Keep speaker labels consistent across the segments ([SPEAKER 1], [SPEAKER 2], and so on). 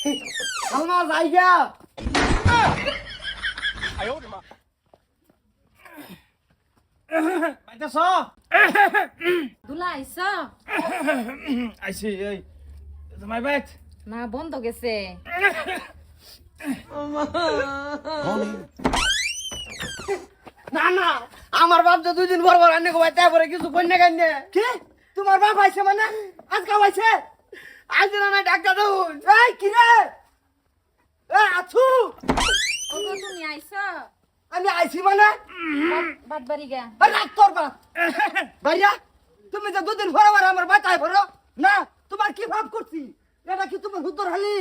[SPEAKER 1] সালমা জায়গা
[SPEAKER 2] বাইতেছ
[SPEAKER 3] দুলা আইছ
[SPEAKER 2] আইছি এই তোমার বাইত
[SPEAKER 3] না বন্ধ গেছে
[SPEAKER 1] না না আমার বাপ তো 2 দিন পর পর আনে কই তারপরে কিছু কইনা কাইনে কি তোমার বাপ আইছে মানে আজকে আইছে আজ না ডাক্তার দাও এই কি রে এই আছু
[SPEAKER 3] ওগো তুমি আইছ
[SPEAKER 1] আমি আইছি মানে
[SPEAKER 3] বাদ বাড়ি গা
[SPEAKER 1] আরে তোর বাপ ভাইয়া তুমি তো 2 দিন পর পর আমার বাতায় ভরো না তোমার কি ভাব করছি এটা কি তোমার হুদর হালি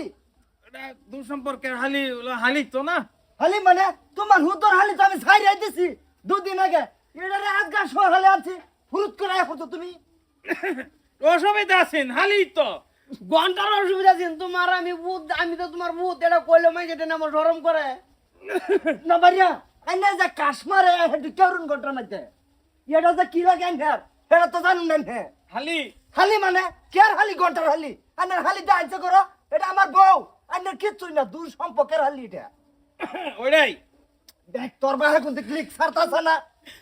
[SPEAKER 2] এটা দূর সম্পর্কের হালি হালি তো না
[SPEAKER 1] হালি মানে তোমার হুদর হালি তো আমি ছাইরাই দিছি 2 দিন আগে এটারে আজগা সহালে আছি ফুরুত করে এখন তো তুমি
[SPEAKER 2] অসুবিধা আছেন হালি তো
[SPEAKER 1] ঘন্টার অসুবিধা আছে তোমার আমি তো তোমার ভূত এটা কইলে মাই যেটা আমার শরম করে না বাড়িয়া আইনা যে কাশ্মারে হেডু কেরুন ঘন্টার মধ্যে এটা যে কি লাগে আইনার এটা তো জানুন না হে
[SPEAKER 2] হালি
[SPEAKER 1] হালি মানে কের হালি ঘন্টার হালি আইনার হালি দা আইছে করো এটা আমার বউ আইনার কিচ্ছুই না দূর সম্পর্কের হালি এটা
[SPEAKER 2] ওইটাই
[SPEAKER 1] দেখ তোর বাহে কোন ক্লিক ছাড়তাছ না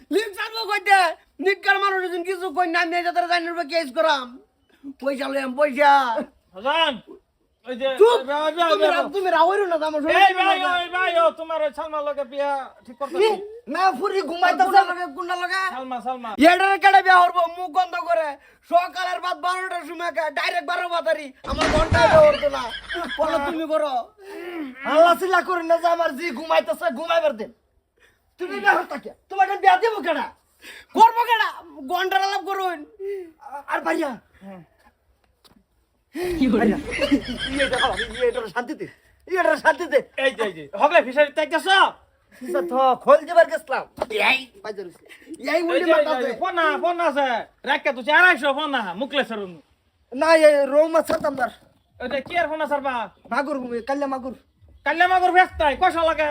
[SPEAKER 1] ক্লিক ছাড়বো কইতে নিকার মানুষ যদি কিছু কই না আমি এটা তোরা জানির বা কেস করাম পয়সা লইম পয়সা
[SPEAKER 2] হাসান ওই যে
[SPEAKER 1] চুপ
[SPEAKER 2] ভাই
[SPEAKER 1] তুমি রাওইরো না আমার
[SPEAKER 2] এই ভাই ও তোমার ওই সালমার লগে বিয়া ঠিক করতে
[SPEAKER 1] না ফুরি ঘুমাইতাছে লাগে গুন্ডা লাগা
[SPEAKER 2] সালমা
[SPEAKER 1] এটারে কেডা বিয়া হরবো মুখ বন্ধ করে সকালের বাদ 12টার সময় ডাইরেক্ট 12 বাতারি আমার ঘন্টা বিয়া হরতো না বলো তুমি করো আল্লাহ সিলা করে না যে আমার জি ঘুমাইতাছে ঘুমাইবার দেন তুমি বিয়া হরতা কে তোমার বিয়া দেবো কেডা করবো কেডা ঘন্টার আলাপ করুন আর ভাইয়া কি ভাইয়া এটা শান্তিতে এটা শান্তিতে
[SPEAKER 2] এই যে হগলে ফিশারি তাইতেছ
[SPEAKER 1] তো খোল দিবার গেছলাম এই বাজার এই উল্টি মারতাছে
[SPEAKER 2] ফোন আছে রাখকে তো 400 ফোন না মুকলেশ্বর
[SPEAKER 1] না এই রোম আছে তোমার
[SPEAKER 2] ওটা কি আর ফোন আছে বা
[SPEAKER 1] মাগুর কাল্লা মাগুর
[SPEAKER 2] কাল্লা মাগুর ব্যস্তাই কয়শো লাগে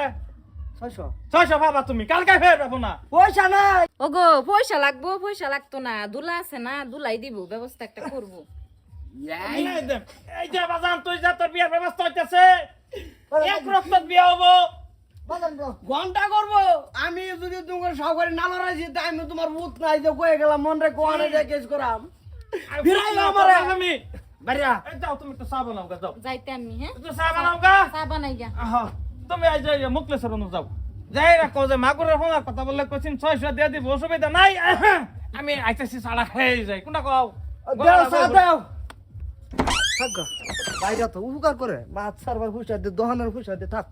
[SPEAKER 2] 600 পাবা তুমি কালকে ফের পাবো না
[SPEAKER 1] পয়সা নাই
[SPEAKER 3] ওগো পয়সা লাগবো পয়সা লাগতো না দুলা আছে না দুলাই দিব ব্যবস্থা একটা করব
[SPEAKER 2] এই যে বাজান তুই যা তোর বিয়ার ব্যবস্থা হইতেছে এক রক্ত বিয়া হবো
[SPEAKER 1] ঘন্টা করব আমি যদি তোমার সহকারে না লড়াইছি তাই আমি তোমার ভূত নাই যে কয়ে গেলাম মন রে কোয়ানে যে কেস করাম ফিরাই আমারে
[SPEAKER 2] আমি
[SPEAKER 1] বাড়িয়া
[SPEAKER 2] যাও তুমি তো চা বানাও গা যাও
[SPEAKER 3] যাইতে আমি হ্যাঁ
[SPEAKER 2] তুই চা বানাও গা
[SPEAKER 3] চা বানাই গা
[SPEAKER 2] তুমি আজ মুকলেশ্বর যাও যাই রাখো যে মাগুরের ফোনের কথা বললে কইছিন 600 দিয়ে দিব অসুবিধা নাই আমি আইতেছি সাড়া খেয়ে যাই কোনটা কও
[SPEAKER 1] দাও চা দাও থাক বাইরে তো উপকার করে মাছ সারবার খুশি দোহানের খুশি থাক